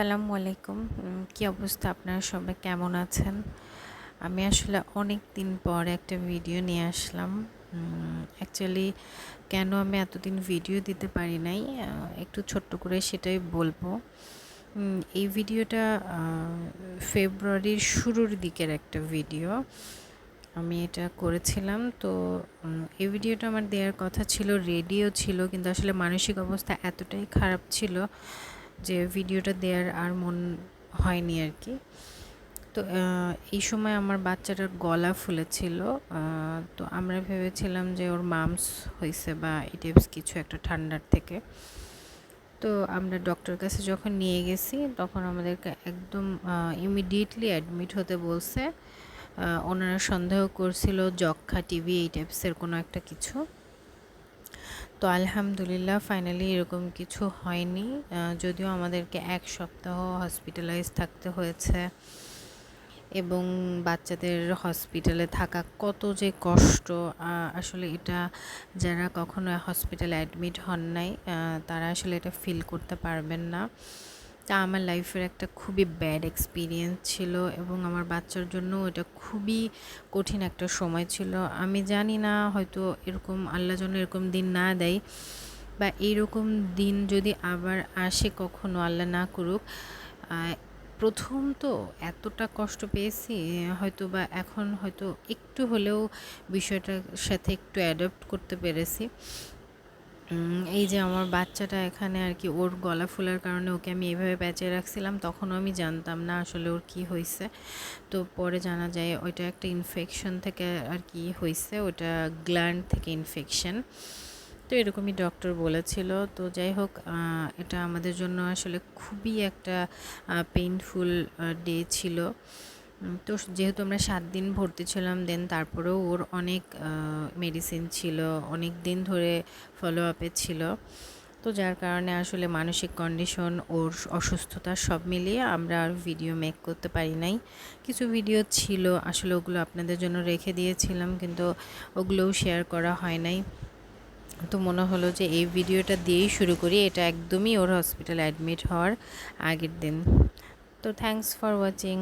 আসসালামু আলাইকুম। কি অবস্থা? আপনারা সবাই কেমন আছেন? আমি আসলে অনেক দিন পর একটা ভিডিও নিয়ে আসলাম। অ্যাকচুয়ালি কেন আমি এতদিন ভিডিও দিতে পারি নাই, একটু ছোট্ট করে সেটাই বলবো। এই ভিডিওটা ফেব্রুয়ারির শুরুর দিকের একটা ভিডিও। আমি এটা করেছিলাম। তো এই ভিডিওটা আমার দেওয়ার কথা ছিল, রেডিও ছিল, কিন্তু আসলে মানসিক অবস্থা এতটাই খারাপ ছিল যে ভিডিওটা দেওয়ার আর মন হয়নি আর কি। তো এই সময় আমার বাচ্চাটার গলা ফুলেছিল। তো আমরা ভেবেছিলাম যে ওর মামস হয়েছে বা এই টাইপস কিছু একটা ঠান্ডার থেকে। তো আমরা ডক্টর কাছে যখন নিয়ে গেছি তখন আমাদেরকে একদম ইমিডিয়েটলি অ্যাডমিট হতে বলছে। ওনারা সন্দেহ করছিল যক্ষ্মা, টিবি এই টাইপসের কোনো একটা কিছু। তো আলহামদুলিল্লাহ ফাইনালি এরকম কিছু হয়নি, যদিও আমাদেরকে 1 সপ্তাহ হসপিটালাইজ থাকতে হয়েছে। এবং বাচ্চাদের হসপিটালে থাকা কত যে কষ্ট, আসলে এটা যারা কখনো হসপিটালে অ্যাডমিট হন নাই তারা আসলে এটা ফিল করতে পারবেন না। তা আমার লাইফের একটা খুবই ব্যাড এক্সপিরিয়েন্স ছিল এবং আমার বাচ্চার জন্য এটা খুবই কঠিন একটা সময় ছিল। আমি জানি না, হয়তো এরকম আল্লাহ যেন এরকম দিন না দেয়, বা এইরকম দিন যদি আবার আসে কখনো, আল্লাহ না করুক। প্রথম তো এতটা কষ্ট পেয়েছি, হয়তো বা এখন হয়তো একটু হলেও বিষয়টার সাথে একটু অ্যাডাপ্ট করতে পেরেছি। এই যে আমার বাচ্চাটা এখানে আর কি, ওর গলা ফোলার কারণে ওকে আমি এভাবে প্যাচে রাখছিলাম, তখনও আমি জানতাম না আসলে ওর কি হয়েছে। তো পরে জানা যায় ওইটা একটা ইনফেকশন থেকে আর কি হয়েছে, ওটা গ্ল্যান্ড থেকে ইনফেকশন। তো এরকমই ডক্টর বলেছিল। তো যাই হোক, এটা আমাদের জন্য আসলে খুবই একটা পেইনফুল ডে ছিল। তো যেহেতু আমরা 7 দিন ভর্তি ছিলাম, দেন তারপরেও ওর অনেক মেডিসিন ছিল, অনেক দিন ধরে ফলো আপে ছিল। তো যার কারণে আসলে মানসিক কন্ডিশন, ওর অসুস্থতা সব মিলিয়ে আমরা আর ভিডিও মেক করতে পারি নাই। কিছু ভিডিও ছিল আসলে, ওগুলো আপনাদের জন্য রেখে দিয়েছিলাম, কিন্তু ওগুলোও শেয়ার করা হয় নাই। তো মনে হলো যে এই ভিডিওটা দিয়েই শুরু করি। এটা একদমই ওর হসপিটালে অ্যাডমিট হওয়ার আগের দিন। তো থ্যাংকস ফর ওয়াচিং।